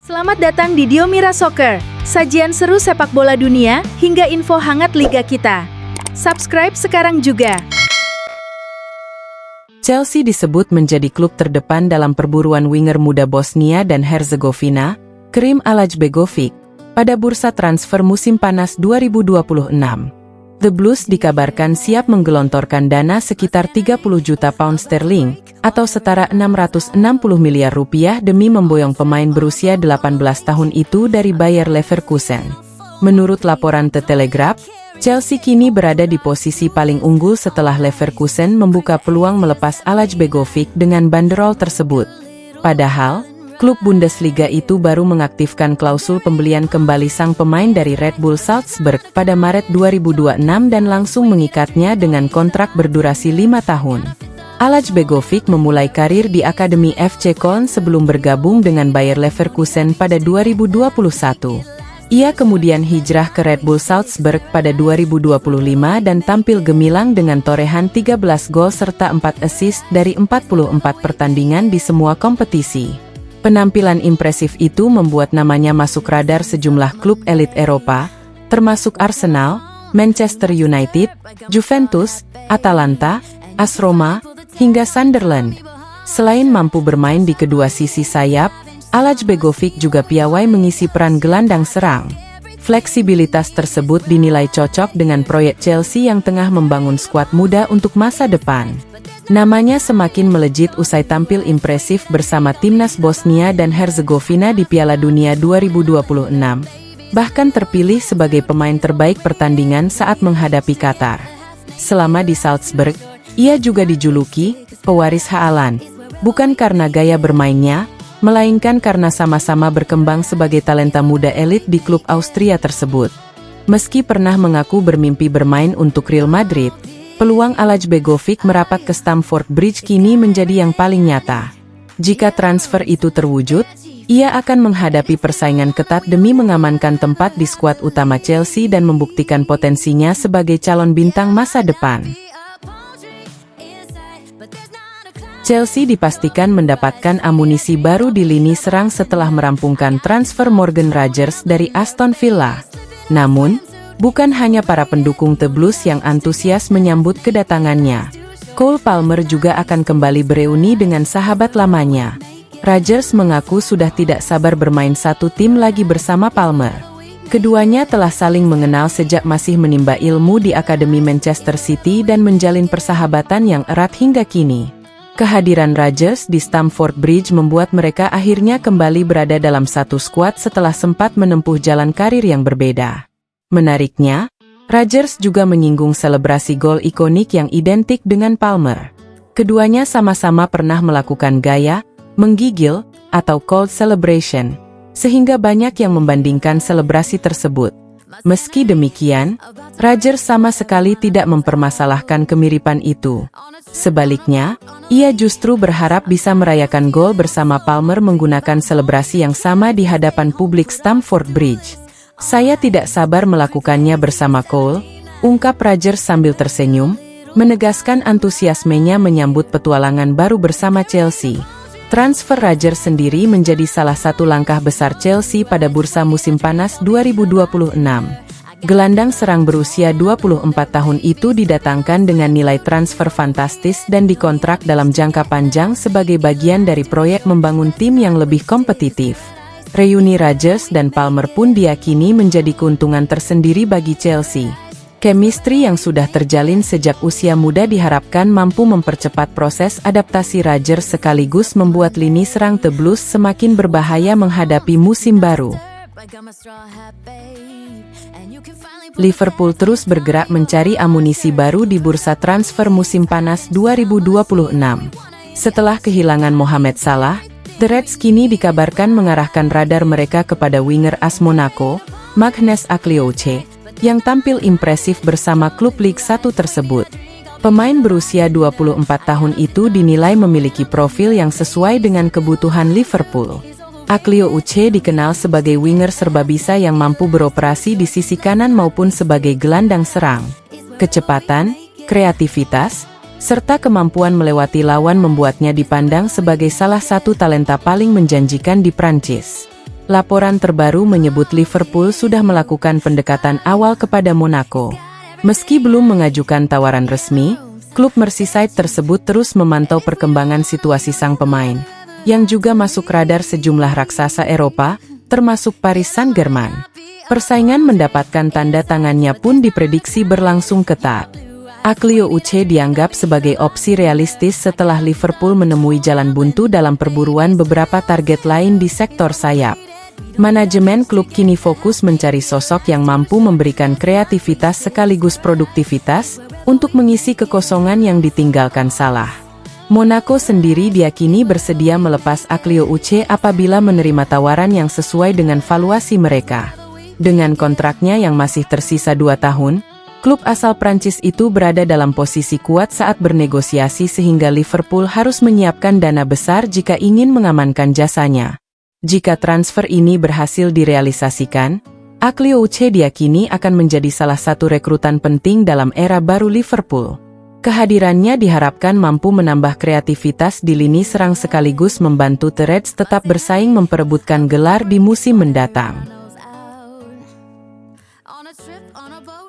Selamat datang di Diomira Soccer, sajian seru sepak bola dunia hingga info hangat liga kita. Subscribe sekarang juga. Chelsea disebut menjadi klub terdepan dalam perburuan winger muda Bosnia dan Herzegovina, Kerim Alajbegovic, pada bursa transfer musim panas 2026. The Blues dikabarkan siap menggelontorkan dana sekitar 30 juta pound sterling, atau setara 660 miliar rupiah demi memboyong pemain berusia 18 tahun itu dari Bayer Leverkusen. Menurut laporan The Telegraph, Chelsea kini berada di posisi paling unggul setelah Leverkusen membuka peluang melepas Alajbegovic dengan banderol tersebut. Padahal, klub Bundesliga itu baru mengaktifkan klausul pembelian kembali sang pemain dari Red Bull Salzburg pada Maret 2026 dan langsung mengikatnya dengan kontrak berdurasi 5 tahun. Alajbegovic memulai karir di Akademi FC Köln sebelum bergabung dengan Bayer Leverkusen pada 2021. Ia kemudian hijrah ke Red Bull Salzburg pada 2025 dan tampil gemilang dengan torehan 13 gol serta 4 assist dari 44 pertandingan di semua kompetisi. Penampilan impresif itu membuat namanya masuk radar sejumlah klub elit Eropa, termasuk Arsenal, Manchester United, Juventus, Atalanta, AS Roma, hingga Sunderland. Selain mampu bermain di kedua sisi sayap, Alajbegovic juga piawai mengisi peran gelandang serang. Fleksibilitas tersebut dinilai cocok dengan proyek Chelsea yang tengah membangun skuad muda untuk masa depan. Namanya semakin melejit usai tampil impresif bersama timnas Bosnia dan Herzegovina di Piala Dunia 2026. Bahkan terpilih sebagai pemain terbaik pertandingan saat menghadapi Qatar. Selama di Salzburg, ia juga dijuluki pewaris Haaland, bukan karena gaya bermainnya, melainkan karena sama-sama berkembang sebagai talenta muda elit di klub Austria tersebut. Meski pernah mengaku bermimpi bermain untuk Real Madrid, peluang Alajbegovic merapat ke Stamford Bridge kini menjadi yang paling nyata. Jika transfer itu terwujud, ia akan menghadapi persaingan ketat demi mengamankan tempat di skuad utama Chelsea dan membuktikan potensinya sebagai calon bintang masa depan. Chelsea dipastikan mendapatkan amunisi baru di lini serang setelah merampungkan transfer Morgan Rogers dari Aston Villa. Namun, bukan hanya para pendukung The Blues yang antusias menyambut kedatangannya. Cole Palmer juga akan kembali bereuni dengan sahabat lamanya. Rogers mengaku sudah tidak sabar bermain satu tim lagi bersama Palmer. Keduanya telah saling mengenal sejak masih menimba ilmu di Akademi Manchester City dan menjalin persahabatan yang erat hingga kini. Kehadiran Rogers di Stamford Bridge membuat mereka akhirnya kembali berada dalam satu skuad setelah sempat menempuh jalan karir yang berbeda. Menariknya, Rogers juga menyinggung selebrasi gol ikonik yang identik dengan Palmer. Keduanya sama-sama pernah melakukan gaya, menggigil, atau cold celebration, sehingga banyak yang membandingkan selebrasi tersebut. Meski demikian, Rogers sama sekali tidak mempermasalahkan kemiripan itu. Sebaliknya, ia justru berharap bisa merayakan gol bersama Palmer menggunakan selebrasi yang sama di hadapan publik Stamford Bridge. "Saya tidak sabar melakukannya bersama Cole," ungkap Rogers sambil tersenyum, menegaskan antusiasmenya menyambut petualangan baru bersama Chelsea. Transfer Rogers sendiri menjadi salah satu langkah besar Chelsea pada bursa musim panas 2026. Gelandang serang berusia 24 tahun itu didatangkan dengan nilai transfer fantastis dan dikontrak dalam jangka panjang sebagai bagian dari proyek membangun tim yang lebih kompetitif. Reuni Rogers dan Palmer pun diyakini menjadi keuntungan tersendiri bagi Chelsea. Chemistry yang sudah terjalin sejak usia muda diharapkan mampu mempercepat proses adaptasi Rogers sekaligus membuat lini serang The Blues semakin berbahaya menghadapi musim baru. Liverpool terus bergerak mencari amunisi baru di bursa transfer musim panas 2026. Setelah kehilangan Mohamed Salah, The Reds kini dikabarkan mengarahkan radar mereka kepada winger AS Monaco, Magnus Aklioche, yang tampil impresif bersama klub Ligue 1 tersebut. Pemain berusia 24 tahun itu dinilai memiliki profil yang sesuai dengan kebutuhan Liverpool. Aklioche dikenal sebagai winger serbabisa yang mampu beroperasi di sisi kanan maupun sebagai gelandang serang. Kecepatan, kreativitas, serta kemampuan melewati lawan membuatnya dipandang sebagai salah satu talenta paling menjanjikan di Prancis. Laporan terbaru menyebut Liverpool sudah melakukan pendekatan awal kepada Monaco. Meski belum mengajukan tawaran resmi, klub Merseyside tersebut terus memantau perkembangan situasi sang pemain, yang juga masuk radar sejumlah raksasa Eropa, termasuk Paris Saint-Germain. Persaingan mendapatkan tanda tangannya pun diprediksi berlangsung ketat. Aklio Uche dianggap sebagai opsi realistis setelah Liverpool menemui jalan buntu dalam perburuan beberapa target lain di sektor sayap. Manajemen klub kini fokus mencari sosok yang mampu memberikan kreativitas sekaligus produktivitas untuk mengisi kekosongan yang ditinggalkan Salah. Monaco sendiri diyakini bersedia melepas Aklio Uche apabila menerima tawaran yang sesuai dengan valuasi mereka. Dengan kontraknya yang masih tersisa 2 tahun, klub asal Prancis itu berada dalam posisi kuat saat bernegosiasi sehingga Liverpool harus menyiapkan dana besar jika ingin mengamankan jasanya. Jika transfer ini berhasil direalisasikan, Aklio Uche diyakini akan menjadi salah satu rekrutan penting dalam era baru Liverpool. Kehadirannya diharapkan mampu menambah kreativitas di lini serang sekaligus membantu The Reds tetap bersaing memperebutkan gelar di musim mendatang.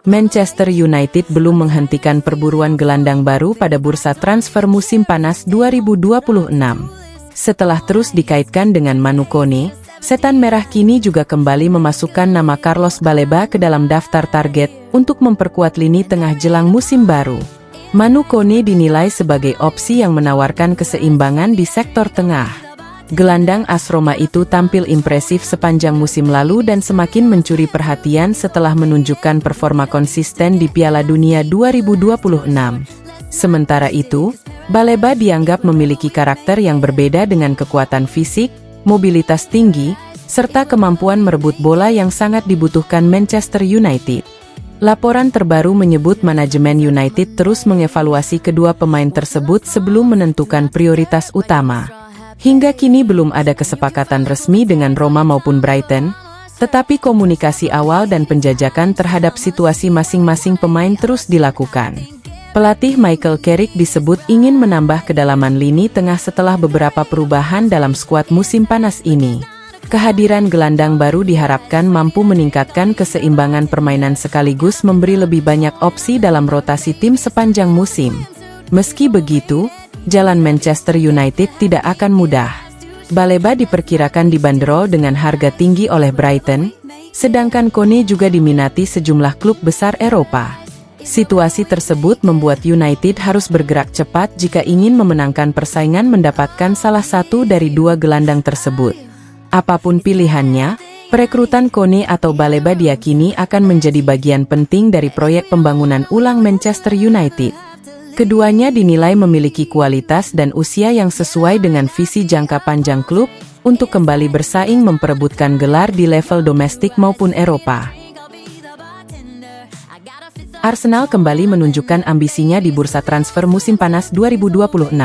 Manchester United belum menghentikan perburuan gelandang baru pada bursa transfer musim panas 2026. Setelah terus dikaitkan dengan Manu Kone, Setan Merah kini juga kembali memasukkan nama Carlos Baleba ke dalam daftar target untuk memperkuat lini tengah jelang musim baru. Manu Kone dinilai sebagai opsi yang menawarkan keseimbangan di sektor tengah. Gelandang AS Roma itu tampil impresif sepanjang musim lalu dan semakin mencuri perhatian setelah menunjukkan performa konsisten di Piala Dunia 2026. Sementara itu, Baleba dianggap memiliki karakter yang berbeda dengan kekuatan fisik, mobilitas tinggi, serta kemampuan merebut bola yang sangat dibutuhkan Manchester United. Laporan terbaru menyebut manajemen United terus mengevaluasi kedua pemain tersebut sebelum menentukan prioritas utama. Hingga kini belum ada kesepakatan resmi dengan Roma maupun Brighton, tetapi komunikasi awal dan penjajakan terhadap situasi masing-masing pemain terus dilakukan. Pelatih Michael Carrick disebut ingin menambah kedalaman lini tengah setelah beberapa perubahan dalam skuad musim panas ini. Kehadiran gelandang baru diharapkan mampu meningkatkan keseimbangan permainan sekaligus memberi lebih banyak opsi dalam rotasi tim sepanjang musim. Meski begitu, jalan Manchester United tidak akan mudah. Baleba diperkirakan dibanderol dengan harga tinggi oleh Brighton, sedangkan Kone juga diminati sejumlah klub besar Eropa. Situasi tersebut membuat United harus bergerak cepat jika ingin memenangkan persaingan mendapatkan salah satu dari dua gelandang tersebut. Apapun pilihannya, perekrutan Kone atau Baleba diyakini akan menjadi bagian penting dari proyek pembangunan ulang Manchester United. Keduanya dinilai memiliki kualitas dan usia yang sesuai dengan visi jangka panjang klub untuk kembali bersaing memperebutkan gelar di level domestik maupun Eropa. Arsenal kembali menunjukkan ambisinya di bursa transfer musim panas 2026.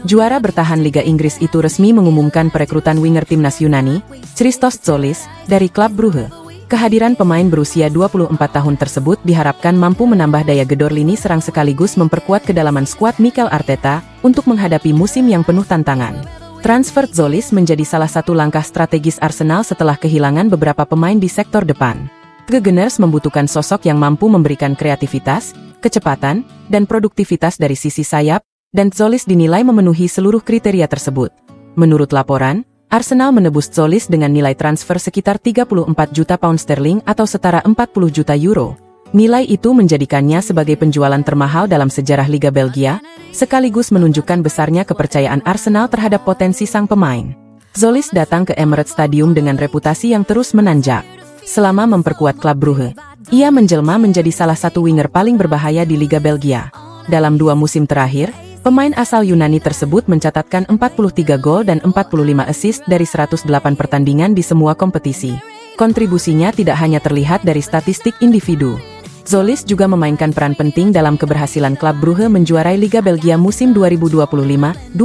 Juara bertahan Liga Inggris itu resmi mengumumkan perekrutan winger timnas Yunani, Christos Zolis, dari klub Brugge. Kehadiran pemain berusia 24 tahun tersebut diharapkan mampu menambah daya gedor lini serang sekaligus memperkuat kedalaman skuad Mikel Arteta untuk menghadapi musim yang penuh tantangan. Transfer Zolis menjadi salah satu langkah strategis Arsenal setelah kehilangan beberapa pemain di sektor depan. The Gunners membutuhkan sosok yang mampu memberikan kreativitas, kecepatan, dan produktivitas dari sisi sayap, dan Zolis dinilai memenuhi seluruh kriteria tersebut. Menurut laporan, Arsenal menebus Zolis dengan nilai transfer sekitar 34 juta pound sterling atau setara 40 juta euro. Nilai itu menjadikannya sebagai penjualan termahal dalam sejarah Liga Belgia, sekaligus menunjukkan besarnya kepercayaan Arsenal terhadap potensi sang pemain. Zolis datang ke Emirates Stadium dengan reputasi yang terus menanjak. Selama memperkuat klub Brugge, ia menjelma menjadi salah satu winger paling berbahaya di Liga Belgia. Dalam 2 musim terakhir, pemain asal Yunani tersebut mencatatkan 43 gol dan 45 assist dari 108 pertandingan di semua kompetisi. Kontribusinya tidak hanya terlihat dari statistik individu. Zolis juga memainkan peran penting dalam keberhasilan klub Brugge menjuarai Liga Belgia musim 2025-2026.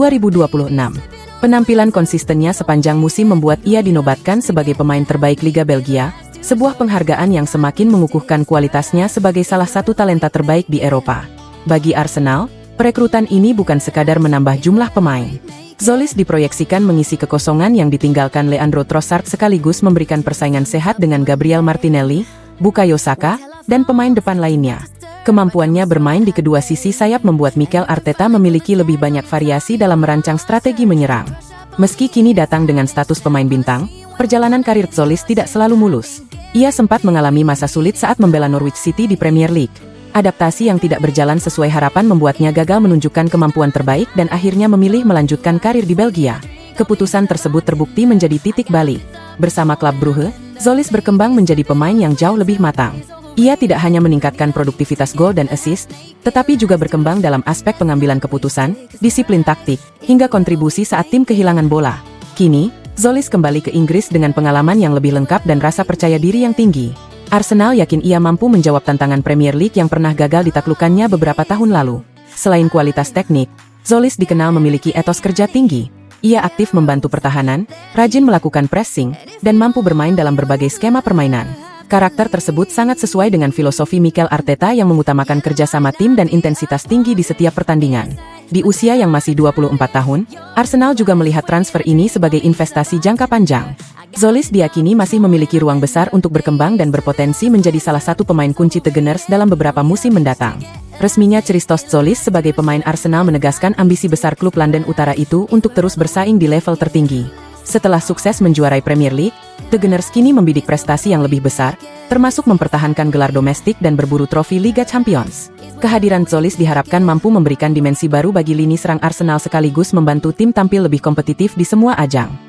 Penampilan konsistennya sepanjang musim membuat ia dinobatkan sebagai pemain terbaik Liga Belgia, sebuah penghargaan yang semakin mengukuhkan kualitasnya sebagai salah satu talenta terbaik di Eropa. Bagi Arsenal, perekrutan ini bukan sekadar menambah jumlah pemain, Zolis diproyeksikan mengisi kekosongan yang ditinggalkan Leandro Trossard sekaligus memberikan persaingan sehat dengan Gabriel Martinelli, Bukayo Saka, dan pemain depan lainnya. Kemampuannya bermain di kedua sisi sayap membuat Mikel Arteta memiliki lebih banyak variasi dalam merancang strategi menyerang. Meski kini datang dengan status pemain bintang, perjalanan karir Zolis tidak selalu mulus. Ia sempat mengalami masa sulit saat membela Norwich City di Premier League. Adaptasi yang tidak berjalan sesuai harapan membuatnya gagal menunjukkan kemampuan terbaik dan akhirnya memilih melanjutkan karir di Belgia. Keputusan tersebut terbukti menjadi titik balik. Bersama klub Brugge, Zolis berkembang menjadi pemain yang jauh lebih matang. Ia tidak hanya meningkatkan produktivitas gol dan assist, tetapi juga berkembang dalam aspek pengambilan keputusan, disiplin taktik, hingga kontribusi saat tim kehilangan bola. Kini, Zolis kembali ke Inggris dengan pengalaman yang lebih lengkap dan rasa percaya diri yang tinggi. Arsenal yakin ia mampu menjawab tantangan Premier League yang pernah gagal ditaklukkannya beberapa tahun lalu. Selain kualitas teknik, Zolis dikenal memiliki etos kerja tinggi. Ia aktif membantu pertahanan, rajin melakukan pressing, dan mampu bermain dalam berbagai skema permainan. Karakter tersebut sangat sesuai dengan filosofi Mikel Arteta yang mengutamakan kerjasama tim dan intensitas tinggi di setiap pertandingan. Di usia yang masih 24 tahun, Arsenal juga melihat transfer ini sebagai investasi jangka panjang. Zolis diyakini masih memiliki ruang besar untuk berkembang dan berpotensi menjadi salah satu pemain kunci The Gunners dalam beberapa musim mendatang. Resminya Christos Zolis sebagai pemain Arsenal menegaskan ambisi besar klub London Utara itu untuk terus bersaing di level tertinggi. Setelah sukses menjuarai Premier League, The Gunners kini membidik prestasi yang lebih besar, termasuk mempertahankan gelar domestik dan berburu trofi Liga Champions. Kehadiran Zolis diharapkan mampu memberikan dimensi baru bagi lini serang Arsenal sekaligus membantu tim tampil lebih kompetitif di semua ajang.